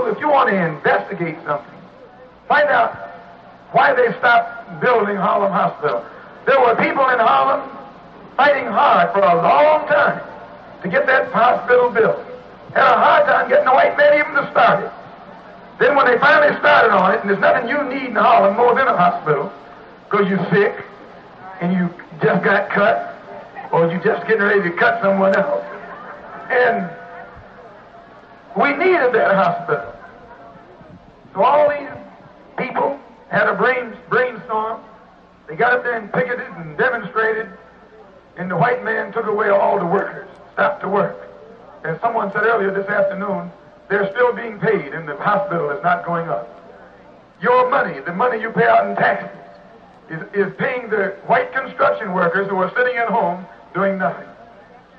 people, if you want to investigate something, find out why they stopped building Harlem Hospital. There were people in Harlem fighting hard for a long time to get that hospital built. Had a hard time getting the white man even to start it. Then when they finally started on it, and there's nothing you need in Harlem more than a hospital, because you're sick, and you just got cut, or you're just getting ready to cut someone else. And we needed that hospital. So all these people had a brainstorm. They got up there and picketed and demonstrated, and the white man took away all the workers, stopped to work. As someone said earlier this afternoon, they're still being paid, and the hospital is not going up. Your money, the money you pay out in taxes, is paying the white construction workers who are sitting at home doing nothing.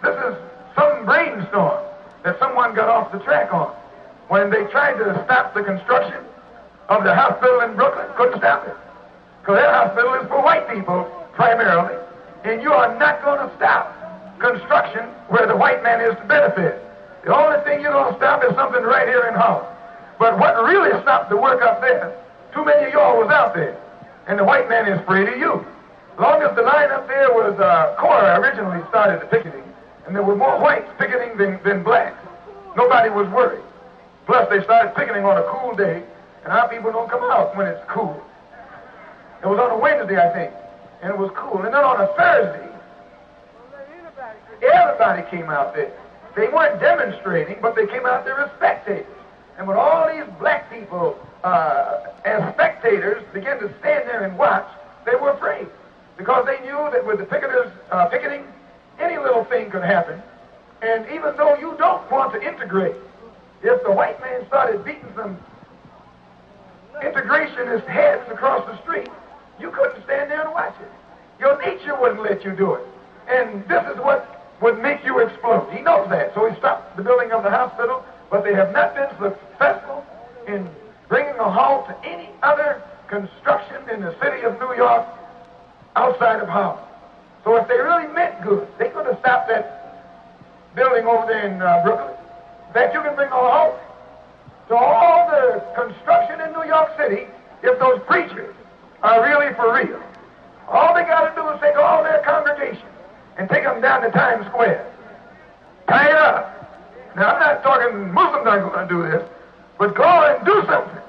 This is some brainstorm that someone got off the track on. When they tried to stop the construction of the hospital in Brooklyn, couldn't stop it. Because that hospital is for white people, primarily, and you are not going to stop construction where the white man is to benefit. The only thing you're going to stop is something right here in Harlem. But what really stopped the work up there, too many of y'all was out there, and the white man is afraid of you. As long as the line up there was, Cora originally started the picketing, and there were more whites picketing than blacks. Nobody was worried. Plus, they started picketing on a cool day, and our people don't come out when it's cool. It was on a Wednesday, I think, and it was cool. And then on a Thursday, everybody came out there. They weren't demonstrating, but they came out there as spectators. And when all these black people, as spectators, began to stand there and watch, they were afraid. Because they knew that with the picketers picketing, any little thing could happen. And even though you don't want to integrate, if the white man started beating some integrationist heads across the street, you couldn't stand there and watch it. Your nature wouldn't let you do it. And this is what would make you explode. He knows that. So he stopped the building of the hospital, but they have not been successful in bringing a halt to any other construction in the city of New York outside of Harlem. So if they really meant good, they could have stopped that building over there in Brooklyn. In fact, you can bring a halt to all the construction in New York City if those preachers are really for real. All they got to do is take all their congregation and take them down to Times Square. Tie it up. Now, I'm not talking Muslims aren't going to do this, but go and do something.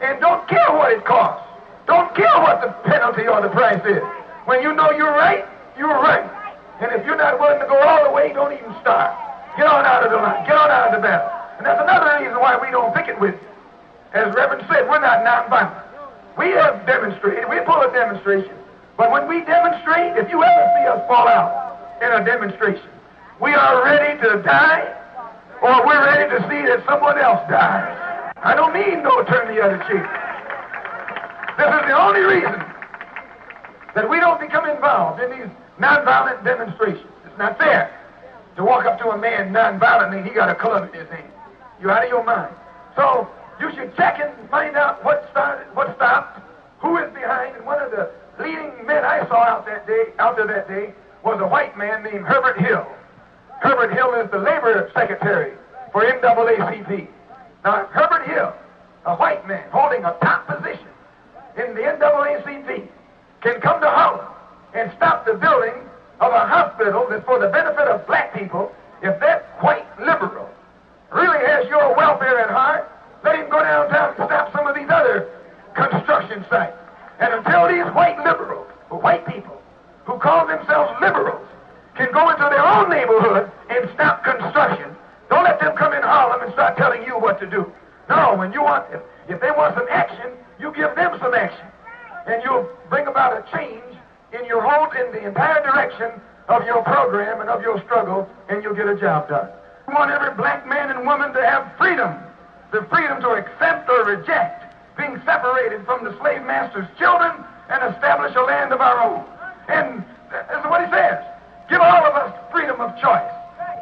And don't care what it costs. Don't care what the penalty or the price is. When you know you're right, you're right. And if you're not willing to go all the way, don't even start. Get on out of the line. Get on out of the battle. And that's another reason why we don't picket with you. As Reverend said, we're not nonviolent. We have demonstrated. We pull a demonstration. But when we demonstrate, if you ever see us fall out in a demonstration, we are ready to die, or we're ready to see that someone else dies. I don't mean no turn the other cheek. This is the only reason that we don't become involved in these nonviolent demonstrations. It's not fair to walk up to a man nonviolently and he got a club in his hand. You're out of your mind. So you should check and find out what started, what stopped, who is behind. And one of the leading men I saw out there that day was a white man named Herbert Hill. Herbert Hill is the labor secretary for NAACP. Now, Herbert Hill, a white man holding a top position in the NAACP, can come to Harlem and stop the building of a hospital that's for the benefit of black people. If that white liberal really has your welfare at heart, let him go downtown and stop some of these other construction sites. And until these white liberals, or white people, who call themselves liberals, can go into their own neighborhood and stop construction, don't let them come in Harlem and start telling you what to do. No, when you want, if they want some action, you give them some action. And you'll bring about a change in the entire direction of your program and of your struggle, and you'll get a job done. We want every black man and woman to have freedom, the freedom to accept or reject being separated from the slave master's children and establish a land of our own. And that's what he says. Give all of us freedom of choice.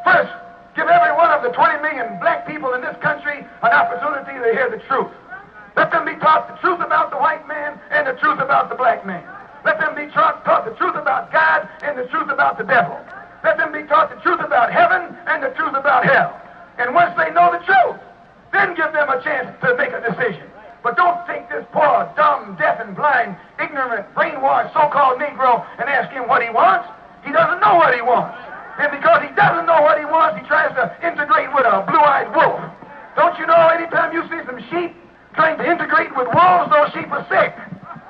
First, give every one of the 20 million black people in this country an opportunity to hear the truth. Let them be taught the truth about the white man and the truth about the black man. Let them be taught the truth about God and the truth about the devil. Let them be taught the truth about heaven and the truth about hell. And once they know the truth, Then give them a chance to make a decision. But don't take this poor, dumb, deaf, and blind, ignorant, brainwashed, so-called Negro and ask him what he wants. He doesn't know what he wants. And because he doesn't know what he wants, he tries to integrate with a blue-eyed wolf. Don't you know, anytime you see some sheep trying to integrate with wolves, those sheep are sick.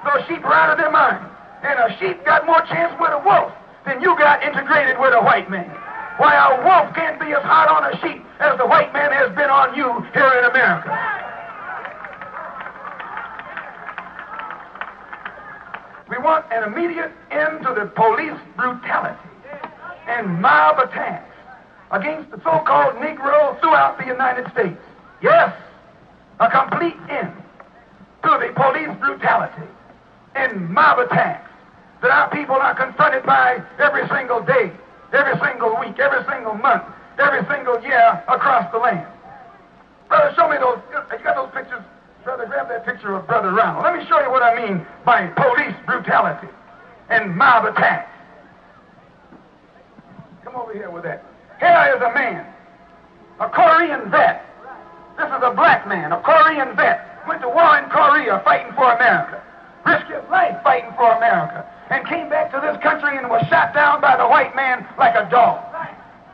Those sheep are out of their mind. And a sheep got more chance with a wolf than you got integrated with a white man. Why, a wolf can't be as hard on a sheep as the white man has been on you here in America. We want an immediate end to the police brutality and mob attacks against the so-called Negro throughout the United States. Yes, a complete end to the police brutality and mob attacks that our people are confronted by every single day, every single week, every single month, every single year across the land. Brother, show me those. You got those pictures? Brother, grab that picture of Brother Ronald. Let me show you what I mean by police brutality and mob attacks. Come over here with that. Here is a man, a Korean vet. This is a black man, a Korean vet. Went to war in Korea fighting for America. Risked his life fighting for America. And came back to this country and was shot down by the white man like a dog.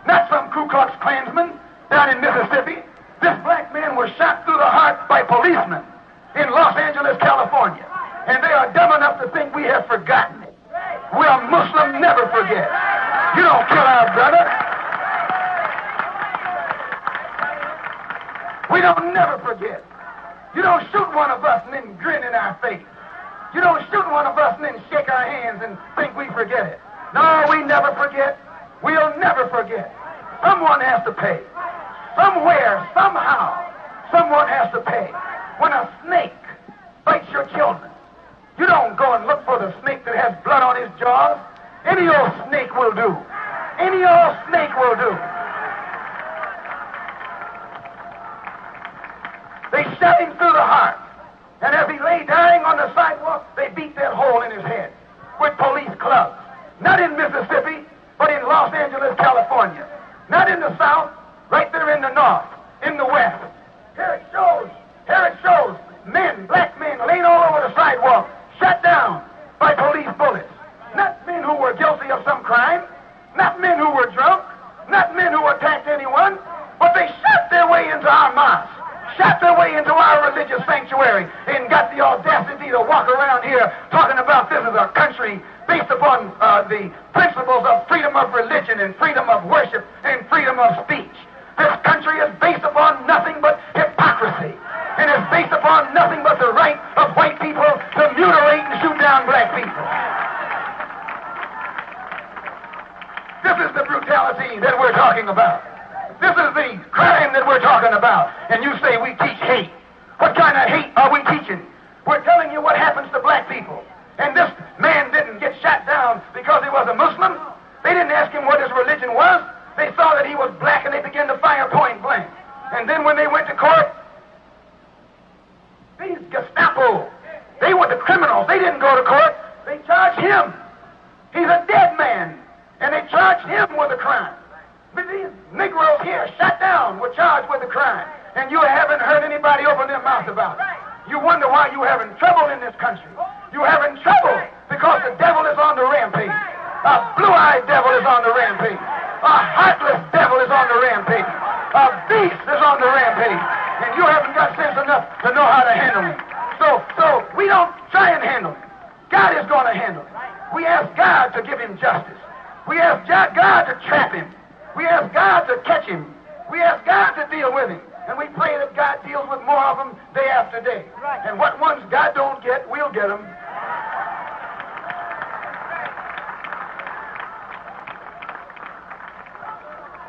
Not some Ku Klux Klansman down in Mississippi. This black man was shot through the heart by policemen in Los Angeles, California. And they are dumb enough to think we have forgotten it. We are Muslim, never forget. You don't kill our brother. We don't never forget. You don't shoot one of us and then grin in our face. You don't shoot one of us and then shake our hands and think we forget it. No, we never forget. We'll never forget. Someone has to pay. Somewhere, somehow, someone has to pay. When a snake bites your children, you don't go and look for the snake that has blood on his jaws. Any old snake will do. Any old snake will do. They shot him through the heart. And as he lay dying on the sidewalk, they beat that hole in his head with police clubs. Not in Mississippi, but in Los Angeles, California. Not in the South, right there in the North, in the West. Here it shows men, black men, laying all over the sidewalk, shot down by police bullets. Not men who were guilty of some crime, not men who were drunk, not men who attacked anyone, but they shot their way into our mosque. Shot their way into our religious sanctuary and got the audacity to walk around here talking about this is a country based upon the principles of freedom of religion and freedom of worship and freedom of speech. This country is based upon nothing but hypocrisy and is based upon nothing but the right of white people to mutilate and shoot down black people. This is the brutality that we're talking about. This is the crime that we're talking about. And you say we teach hate. What kind of hate are we teaching? We're telling you what happens to black people. And this man didn't get shot down because he was a Muslim. They didn't ask him what his religion was. They saw that he was black and they began to fire point blank. And then when they went to court, these Gestapo, they were the criminals. They didn't go to court. They charged him. He's a dead man. And they charged him with a crime. But these Negroes here, shot down, were charged with a crime. And you haven't heard anybody open their mouth about it. You wonder why you're having trouble in this country. You're having trouble because the devil is on the rampage. A blue-eyed devil is on the rampage. A heartless devil is on the rampage. A beast is on the rampage. And you haven't got sense enough to know how to handle him. So we don't try and handle him. God is going to handle him. We ask God to give him justice. We ask God to trap him. We ask God to catch him. We ask God to deal with him. And we pray that God deals with more of them day after day. And what ones God don't get, we'll get them.